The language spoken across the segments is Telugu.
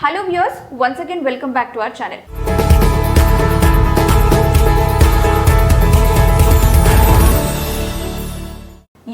Hello viewers, once again welcome back to our channel.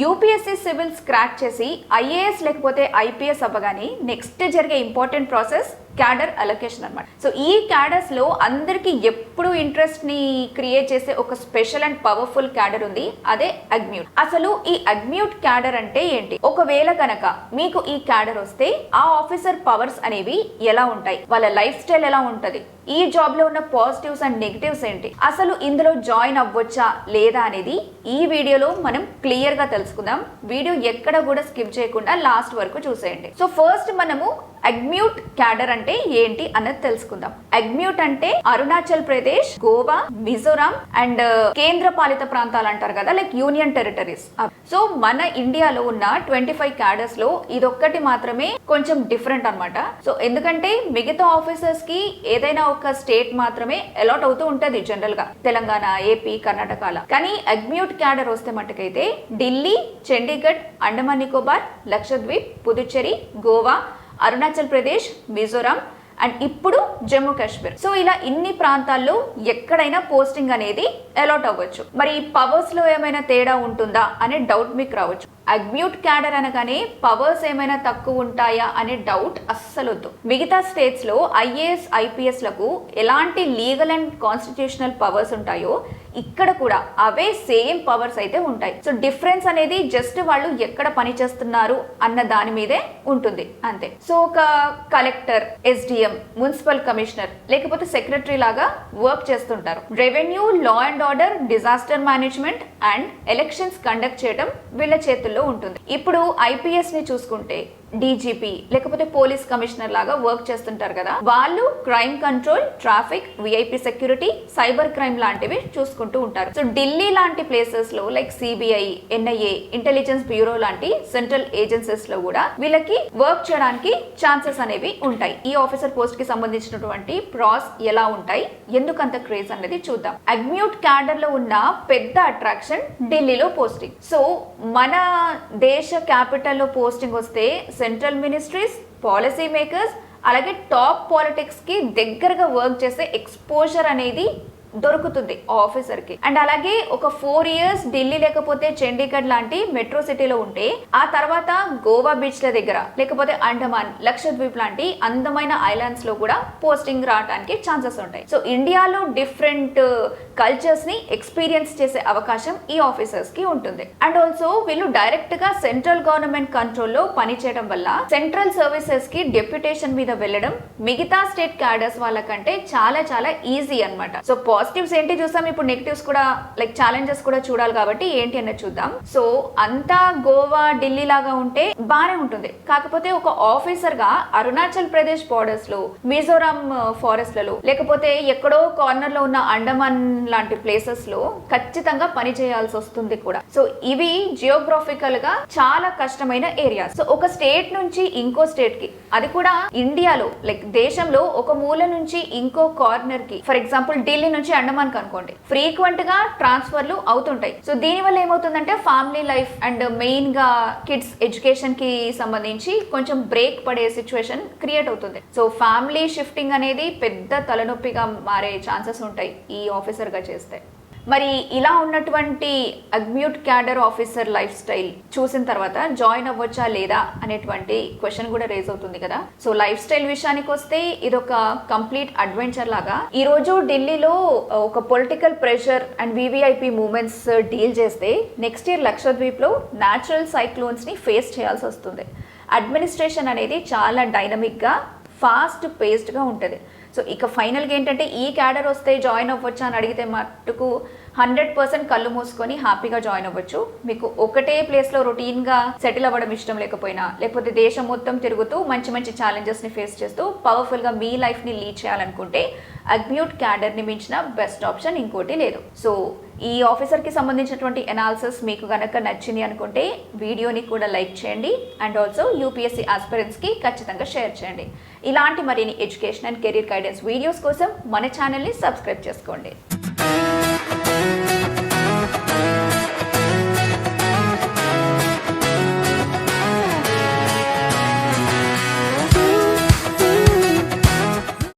UPSC civils crack చేసి ఐఏఎస్ లేకపోతే ఐపీఎస్ అవ్వగానే నెక్స్ట్ జరిగే ఇంపార్టెంట్ ప్రాసెస్ క్యాడర్ అలొకేషన్ అన్నమాట. సో ఈ క్యాడర్స్ లో అందరికి ఎప్పుడు ఇంట్రెస్ట్ ని క్రియేట్ చేసే ఒక స్పెషల్ అండ్ పవర్ఫుల్ క్యాడర్ ఉంది, అదే అగ్మ్యూట్. అసలు ఈ అగ్మ్యూట్ క్యాడర్ అంటే ఏంటి? ఒకవేళ కనుక మీకు ఈ క్యాడర్ వస్తే ఆ ఆఫీసర్ పవర్స్ అనేవి ఎలా ఉంటాయి, వాళ్ళ లైఫ్ స్టైల్ ఎలా ఉంటది, ఈ జాబ్ లో ఉన్న పాజిటివ్స్ అండ్ నెగిటివ్స్ ఏంటి, అసలు ఇందులో జాయిన్ అవ్వచ్చా లేదా అనేది ఈ వీడియోలో మనం క్లియర్ గా తెలుసుకుందాం. వీడియో ఎక్కడ కూడా స్కిప్ చేయకుండా లాస్ట్ వరకు చూసేయండి. సో ఫస్ట్ మనము అగ్మ్యూట్ క్యాడర్ అంటే ఏంటి అన్నది తెలుసుకుందాం. అగ్మ్యూట్ అంటే అరుణాచల్ ప్రదేశ్, గోవా, మిజోరాం అండ్ కేంద్ర పాలిత ప్రాంతాలు అంటారు కదా, లైక్ యూనియన్ టెరిటరీస్. సో మన ఇండియాలో ఉన్న 25 క్యాడర్స్ లో ఇదొక్కటి మాత్రమే కొంచెం డిఫరెంట్ అన్నమాట. సో ఎందుకంటే మిగతా ఆఫీసర్స్ కి ఏదైనా ఒక స్టేట్ మాత్రమే అలాట్ అవుతూ ఉంటది జనరల్ గా, తెలంగాణ, ఏపీ, కర్ణాటకల. కానీ అగ్మ్యూట్ క్యాడర్ వస్తే మట్టుకైతే ఢిల్లీ, చండీగఢ్, అండమాన్ నికోబార్, లక్షద్వీప్, పుదుచ్చేరి, గోవా, అరుణాచల్ ప్రదేశ్, మిజోరాం అండ్ ఇప్పుడు జమ్మూ కాశ్మీర్. సో ఇలా ఇన్ని ప్రాంతాల్లో ఎక్కడైనా పోస్టింగ్ అనేది అలాట్ అవ్వచ్చు. మరి పవర్స్ లో ఏమైనా తేడా ఉంటుందా అనే డౌట్ మీకు రావచ్చు. అగ్మ్యూట్ క్యాడర్ అనగానే పవర్స్ ఏమైనా తక్కువ ఉంటాయా అనే డౌట్ అస్సలు వద్దు. మిగతా స్టేట్స్ లో ఐఏఎస్, ఐపీఎస్ లకు ఎలాంటి లీగల్ అండ్ కాన్స్టిట్యూషనల్ పవర్స్ ఉంటాయో ఇక్కడ కూడా అవే సేమ్ పవర్స్ అయితే ఉంటాయి. సో డిఫరెన్స్ అనేది జస్ట్ వాళ్ళు ఎక్కడ పని చేస్తున్నారు అన్న దాని మీదే ఉంటుంది అంతే. సో ఒక కలెక్టర్, ఎస్డిఎం, మున్సిపల్ కమిషనర్ లేకపోతే సెక్రటరీ లాగా వర్క్ చేస్తుంటారు. Revenue, law and order, disaster management and elections conduct చేయడం వీళ్ళ చేతుల్లో ఉంటుంది. ఇప్పుడు ఐపీఎస్ ని చూసుకుంటే డీజీపీ లేకపోతే పోలీస్ కమిషనర్ లాగా వర్క్ చేస్తుంటారు కదా, వాళ్ళు crime control, traffic, VIP security, cyber crime లాంటివి చూసుకుంటూ ఉంటారు. సో ఢిల్లీ లాంటి ప్లేసెస్ లో like CBI, NIA, intelligence bureau లాంటి సెంట్రల్ ఏజెన్సీస్ లో కూడా వీళ్ళకి వర్క్ చేయడానికి ఛాన్సెస్ అనేవి ఉంటాయి. ఈ ఆఫీసర్ పోస్ట్ కి సంబంధించినటువంటి ప్రాస్ ఎలా ఉంటాయి, ఎందుకంత క్రేజ్ అనేది చూద్దాం. అగ్మ్యూట్ క్యాడర్ లో ఉన్న పెద్ద అట్రాక్షన్ ఢిల్లీలో పోస్టింగ్. సో మన దేశ క్యాపిటల్ లో పోస్టింగ్ వస్తే సెంట్రల్ మినిస్ట్రీస్, పాలసీ మేకర్స్ అలాగే టాప్ పాలిటిక్స్ కి దగ్గరగా వర్క్ చేసే ఎక్స్పోజర్ అనేది దొరుకుతుంది ఆఫీసర్ కి. అండ్ అలాగే ఒక 4 years ఢిల్లీ లేకపోతే చండీగఢ్ లాంటి మెట్రో సిటీలో ఉంటే ఆ తర్వాత గోవా బీచ్ ల దగ్గర లేకపోతే అండమాన్, లక్షద్వీప్ లాంటి అందమైన ఐలాండ్స్ లో కూడా పోస్టింగ్ రావడానికి ఛాన్సెస్ ఉంటాయి. సో ఇండియాలో డిఫరెంట్ కల్చర్స్ ని ఎక్స్పీరియన్స్ చేసే అవకాశం ఈ ఆఫీసర్స్ కి ఉంటుంది. అండ్ ఆల్సో వీళ్ళు డైరెక్ట్ గా సెంట్రల్ గవర్నమెంట్ కంట్రోల్ లో పని చేయడం వల్ల సెంట్రల్ సర్వీసెస్ కి డెప్యుటేషన్ మీద వెళ్ళడం మిగతా స్టేట్ క్యాడర్స్ వాళ్ళకంటే చాలా చాలా ఈజీ అన్నమాట. సో పాజిటివ్స్ ఏంటి చూసాం, ఇప్పుడు నెగిటివ్స్ కూడా లైక్ ఛాలెంజెస్ కూడా చూడాలి కాబట్టి ఏంటి అన్నది చూద్దాం. సో అంతా గోవా, ఢిల్లీ లాగా ఉంటే బానే ఉంటుంది. కాకపోతే ఒక ఆఫీసర్ గా అరుణాచల్ ప్రదేశ్ బార్డర్స్ లో, మిజోరాం ఫారెస్ట్ లలో లేకపోతే ఎక్కడో కార్నర్ లో ఉన్న అండమాన్ లాంటి ప్లేసెస్ లో ఖచ్చితంగా పని చేయాల్సి వస్తుంది కూడా. సో ఇవి జియోగ్రాఫికల్ గా చాలా కష్టమైన ఏరియాస్. సో ఒక స్టేట్ నుంచి ఇంకో స్టేట్ కి, అది కూడా ఇండియాలో లైక్ దేశంలో ఒక మూల నుంచి ఇంకో కార్నర్ కి, ఫర్ ఎగ్జాంపుల్ ఢిల్లీ నుంచి అండమాన్ కనుకోండి, ఫ్రీక్వెంట్ గా ట్రాన్స్ఫర్లు అవుతుంటాయి. సో దీని వల్ల ఏమవుతుందంటే ఫ్యామిలీ లైఫ్ అండ్ మెయిన్ గా కిడ్స్ ఎడ్యుకేషన్ కి సంబంధించి కొంచెం బ్రేక్ పడే సిచ్యువేషన్ క్రియేట్ అవుతుంది. సో ఫ్యామిలీ షిఫ్టింగ్ అనేది పెద్ద తలనొప్పిగా మారే ఛాన్సెస్ ఉంటాయి ఈ ఆఫీసర్ గా చేస్తే. మరి ఇలా ఉన్నటువంటి అగ్మ్యూట్ క్యాడర్ ఆఫీసర్ లైఫ్ స్టైల్ చూసిన తర్వాత జాయిన్ అవ్వచ్చా లేదా అనేటువంటి క్వశ్చన్ కూడా రేజ్ అవుతుంది కదా. సో లైఫ్ స్టైల్ విషయానికి వస్తే ఇదొక కంప్లీట్ అడ్వెంచర్ లాగా. ఈ రోజు ఢిల్లీలో ఒక political pressure and VVIP movements deal చేస్తే నెక్స్ట్ ఇయర్ లక్షద్వీప్ లో న్యాచురల్ సైక్లోన్స్ ని ఫేస్ చేయాల్సి వస్తుంది. అడ్మినిస్ట్రేషన్ అనేది చాలా డైనమిక్ గా, ఫాస్ట్ పేస్డ్ గా ఉంటుంది. సో ఇక ఫైనల్గా ఏంటంటే ఈ క్యాడర్ వస్తే జాయిన్ అవ్వచ్చా అని అడిగితే మట్టుకు 100% కళ్ళు మూసుకొని హ్యాపీగా జాయిన్ అవ్వచ్చు. మీకు ఒకటే ప్లేస్లో రొటీన్గా సెటిల్ అవ్వడం ఇష్టం లేకపోయినా, లేకపోతే దేశం మొత్తం తిరుగుతూ మంచి మంచి ఛాలెంజెస్ని ఫేస్ చేస్తూ పవర్ఫుల్గా మీ లైఫ్ని లీడ్ చేయాలనుకుంటే అగ్మ్యూట్ క్యాడర్ని మించిన బెస్ట్ ఆప్షన్ ఇంకోటి లేదు. సో ఈ ఆఫీసర్కి సంబంధించినటువంటి ఎనాలిసిస్ మీకు కనుక నచ్చింది అనుకుంటే వీడియోని కూడా లైక్ చేయండి. అండ్ ఆల్సో యూపీఎస్సీ ఆస్పిరెంట్స్కి ఖచ్చితంగా షేర్ చేయండి. ఇలాంటి మరిన్ని education and career guidance videos కోసం మన ఛానల్ని సబ్స్క్రైబ్ చేసుకోండి.